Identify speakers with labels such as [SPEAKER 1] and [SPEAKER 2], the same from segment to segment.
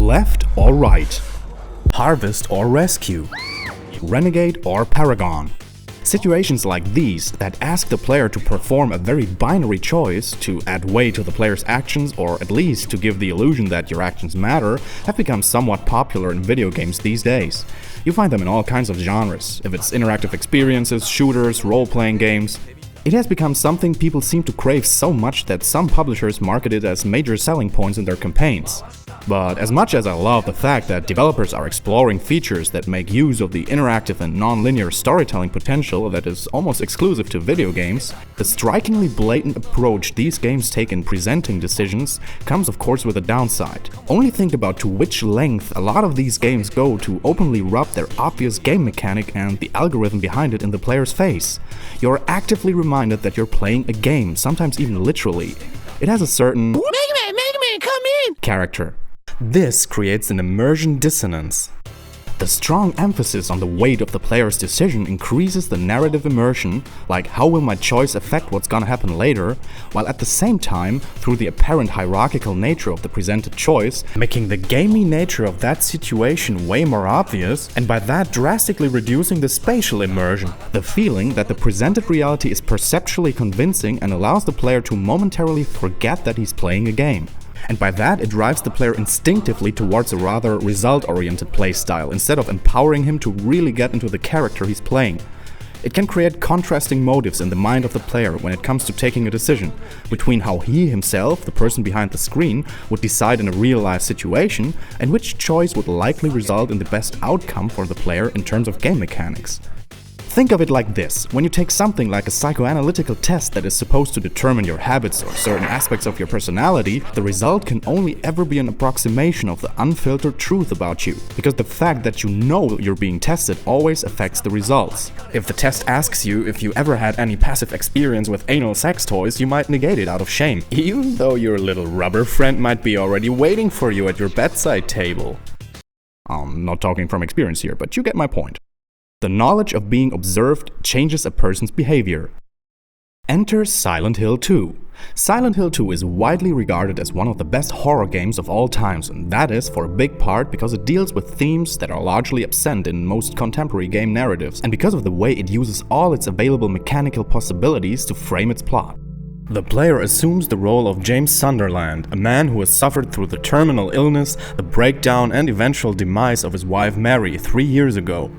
[SPEAKER 1] Left or right? Harvest or rescue? Renegade or paragon? Situations like these that ask the player to perform a very binary choice, to add weight to the player's actions or at least to give the illusion that your actions matter, have become somewhat popular in video games these days. You find them in all kinds of genres, if it's interactive experiences, shooters, role-playing games. It has become something people seem to crave so much that some publishers market it as major selling points in their campaigns. But as much as I love the fact that developers are exploring features that make use of the interactive and non-linear storytelling potential that is almost exclusive to video games, the strikingly blatant approach these games take in presenting decisions comes of course with a downside. Only think about to which length a lot of these games go to openly rub their obvious game mechanic and the algorithm behind it in the player's face. You're actively reminded that you're playing a game, sometimes even literally. It has a certain Mega Man, come in! character. This creates an immersion dissonance. The strong emphasis on the weight of the player's decision increases the narrative immersion, like how will my choice affect what's gonna happen later, while at the same time, through the apparent hierarchical nature of the presented choice, making the gamey nature of that situation way more obvious, and by that drastically reducing the spatial immersion. The feeling that the presented reality is perceptually convincing and allows the player to momentarily forget that he's playing a game. And by that, it drives the player instinctively towards a rather result-oriented playstyle, instead of empowering him to really get into the character he's playing. It can create contrasting motives in the mind of the player when it comes to taking a decision, between how he himself, the person behind the screen, would decide in a real-life situation, and which choice would likely result in the best outcome for the player in terms of game mechanics. Think of it like this: when you take something like a psychoanalytical test that is supposed to determine your habits or certain aspects of your personality, the result can only ever be an approximation of the unfiltered truth about you, because the fact that you know you're being tested always affects the results. If the test asks you if you ever had any passive experience with anal sex toys, you might negate it out of shame, even though your little rubber friend might be already waiting for you at your bedside table. I'm not talking from experience here, but you get my point. The knowledge of being observed changes a person's behavior. Enter Silent Hill 2. Silent Hill 2 is widely regarded as one of the best horror games of all times, and that is for a big part because it deals with themes that are largely absent in most contemporary game narratives, and because of the way it uses all its available mechanical possibilities to frame its plot. The player assumes the role of James Sunderland, a man who has suffered through the terminal illness, the breakdown and eventual demise of his wife Mary 3 years ago.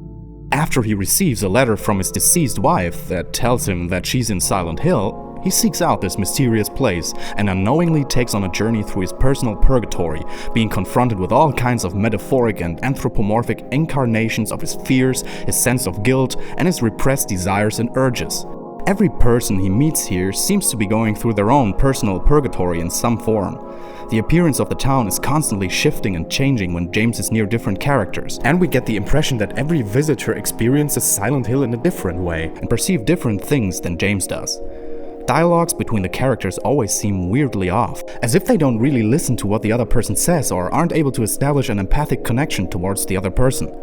[SPEAKER 1] After he receives a letter from his deceased wife that tells him that she's in Silent Hill, he seeks out this mysterious place and unknowingly takes on a journey through his personal purgatory, being confronted with all kinds of metaphoric and anthropomorphic incarnations of his fears, his sense of guilt, and his repressed desires and urges. Every person he meets here seems to be going through their own personal purgatory in some form. The appearance of the town is constantly shifting and changing when James is near different characters, and we get the impression that every visitor experiences Silent Hill in a different way and perceive different things than James does. Dialogues between the characters always seem weirdly off, as if they don't really listen to what the other person says or aren't able to establish an empathic connection towards the other person.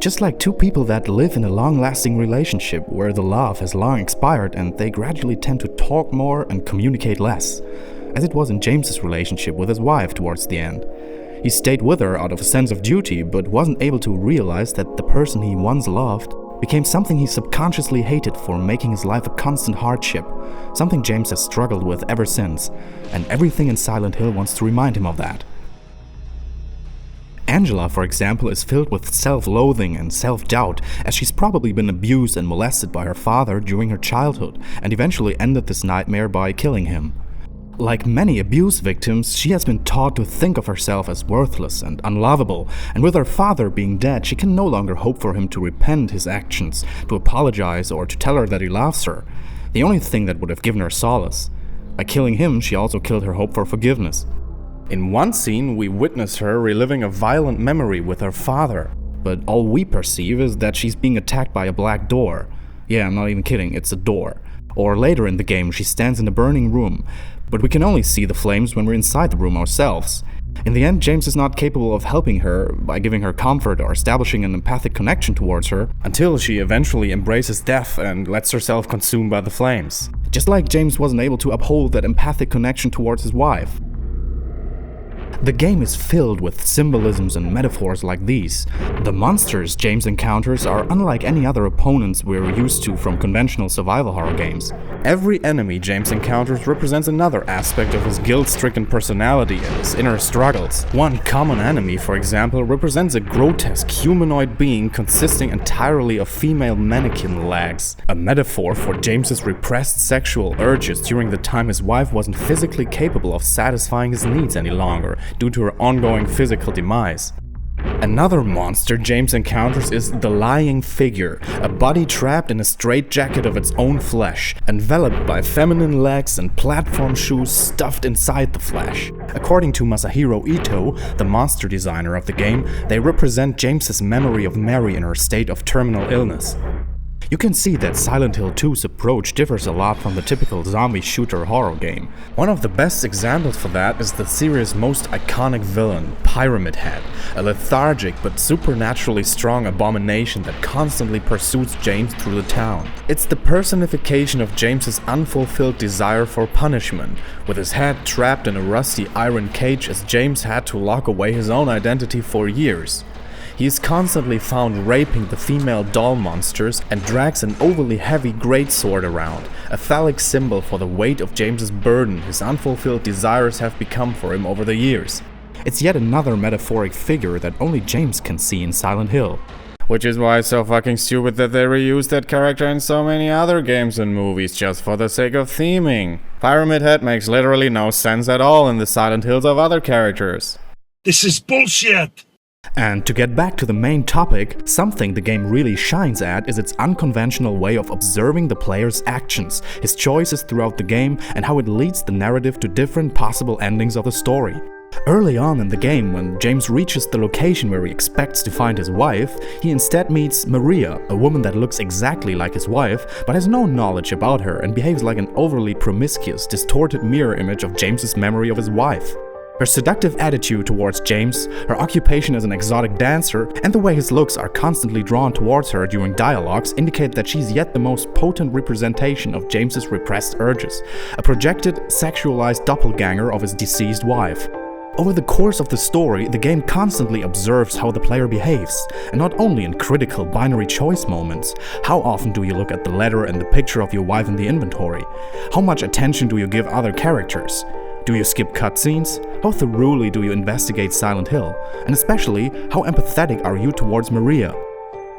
[SPEAKER 1] Just like two people that live in a long-lasting relationship where the love has long expired and they gradually tend to talk more and communicate less, as it was in James's relationship with his wife towards the end. He stayed with her out of a sense of duty, but wasn't able to realize that the person he once loved became something he subconsciously hated for making his life a constant hardship, something James has struggled with ever since, and everything in Silent Hill wants to remind him of that. Angela, for example, is filled with self-loathing and self-doubt, as she's probably been abused and molested by her father during her childhood, and eventually ended this nightmare by killing him. Like many abuse victims, she has been taught to think of herself as worthless and unlovable, and with her father being dead, she can no longer hope for him to repent his actions, to apologize, or to tell her that he loves her, the only thing that would have given her solace. By killing him, she also killed her hope for forgiveness. In one scene, we witness her reliving a violent memory with her father, but all we perceive is that she's being attacked by a black door. Yeah, I'm not even kidding, it's a door. Or later in the game, she stands in a burning room, but we can only see the flames when we're inside the room ourselves. In the end, James is not capable of helping her by giving her comfort or establishing an empathic connection towards her, until she eventually embraces death and lets herself consume by the flames. Just like James wasn't able to uphold that empathic connection towards his wife. The game is filled with symbolisms and metaphors like these. The monsters James encounters are unlike any other opponents we're used to from conventional survival horror games. Every enemy James encounters represents another aspect of his guilt-stricken personality and his inner struggles. One common enemy, for example, represents a grotesque humanoid being consisting entirely of female mannequin legs, a metaphor for James's repressed sexual urges during the time his wife wasn't physically capable of satisfying his needs any longer due to her ongoing physical demise. Another monster James encounters is the Lying Figure, a body trapped in a straitjacket of its own flesh, enveloped by feminine legs and platform shoes stuffed inside the flesh. According to Masahiro Ito, the monster designer of the game, they represent James's memory of Mary in her state of terminal illness. You can see that Silent Hill 2's approach differs a lot from the typical zombie shooter horror game. One of the best examples for that is the series' most iconic villain, Pyramid Head, a lethargic but supernaturally strong abomination that constantly pursues James through the town. It's the personification of James's unfulfilled desire for punishment, with his head trapped in a rusty iron cage as James had to lock away his own identity for years. He is constantly found raping the female doll monsters and drags an overly heavy greatsword around, a phallic symbol for the weight of James's burden his unfulfilled desires have become for him over the years. It's yet another metaphoric figure that only James can see in Silent Hill. Which is why it's so fucking stupid that they reused that character in so many other games and movies just for the sake of theming. Pyramid Head makes literally no sense at all in the Silent Hills of other characters.
[SPEAKER 2] This is bullshit!
[SPEAKER 1] And to get back to the main topic, something the game really shines at is its unconventional way of observing the player's actions, his choices throughout the game, and how it leads the narrative to different possible endings of the story. Early on in the game, when James reaches the location where he expects to find his wife, he instead meets Maria, a woman that looks exactly like his wife, but has no knowledge about her and behaves like an overly promiscuous, distorted mirror image of James's memory of his wife. Her seductive attitude towards James, her occupation as an exotic dancer, and the way his looks are constantly drawn towards her during dialogues indicate that she's yet the most potent representation of James's repressed urges, a projected, sexualized doppelganger of his deceased wife. Over the course of the story, the game constantly observes how the player behaves, and not only in critical binary choice moments. How often do you look at the letter and the picture of your wife in the inventory? How much attention do you give other characters? Do you skip cutscenes? How thoroughly do you investigate Silent Hill? And especially, how empathetic are you towards Maria?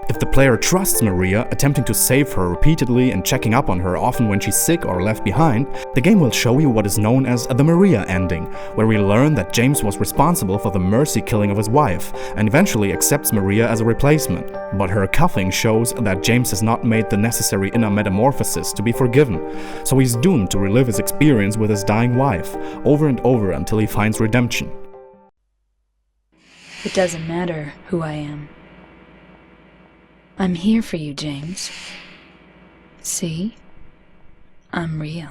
[SPEAKER 1] If the player trusts Maria, attempting to save her repeatedly and checking up on her often when she's sick or left behind, the game will show you what is known as the Maria ending, where we learn that James was responsible for the mercy killing of his wife, and eventually accepts Maria as a replacement. But her cuffing shows that James has not made the necessary inner metamorphosis to be forgiven, so he's doomed to relive his experience with his dying wife, over and over until he finds redemption.
[SPEAKER 3] It doesn't matter who I am. I'm here for you, James. See? I'm real.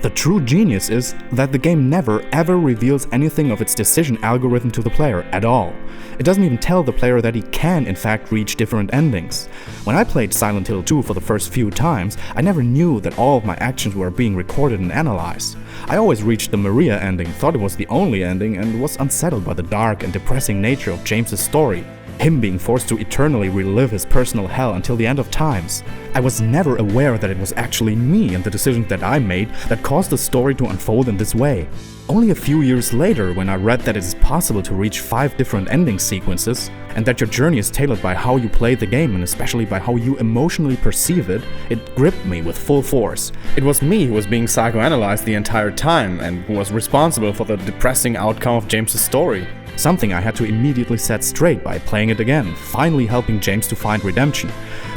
[SPEAKER 1] The true genius is that the game never ever reveals anything of its decision algorithm to the player at all. It doesn't even tell the player that he can in fact reach different endings. When I played Silent Hill 2 for the first few times, I never knew that all of my actions were being recorded and analyzed. I always reached the Maria ending, thought it was the only ending, and was unsettled by the dark and depressing nature of James's story. Him being forced to eternally relive his personal hell until the end of times. I was never aware that it was actually me and the decisions that I made that caused the story to unfold in this way. Only a few years later, when I read that it is possible to reach 5 different ending sequences, and that your journey is tailored by how you play the game and especially by how you emotionally perceive it, it gripped me with full force. It was me who was being psychoanalyzed the entire time and who was responsible for the depressing outcome of James's story. Something I had to immediately set straight by playing it again, finally helping James to find redemption.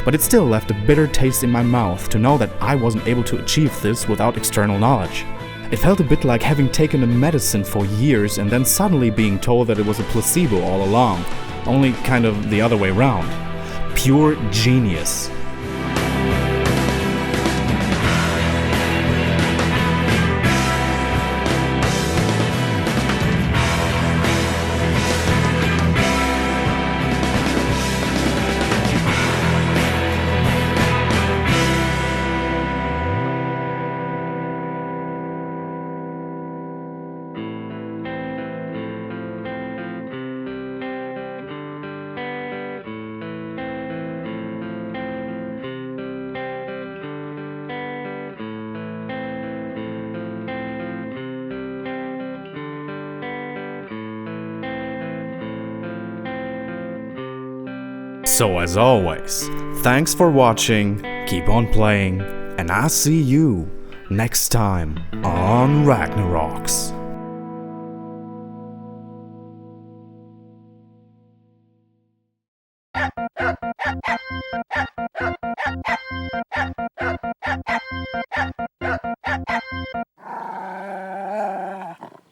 [SPEAKER 1] But it still left a bitter taste in my mouth to know that I wasn't able to achieve this without external knowledge. It felt a bit like having taken a medicine for years and then suddenly being told that it was a placebo all along, only kind of the other way around. Pure genius. So as always, thanks for watching, keep on playing, and I'll see you next time on RagnarRox.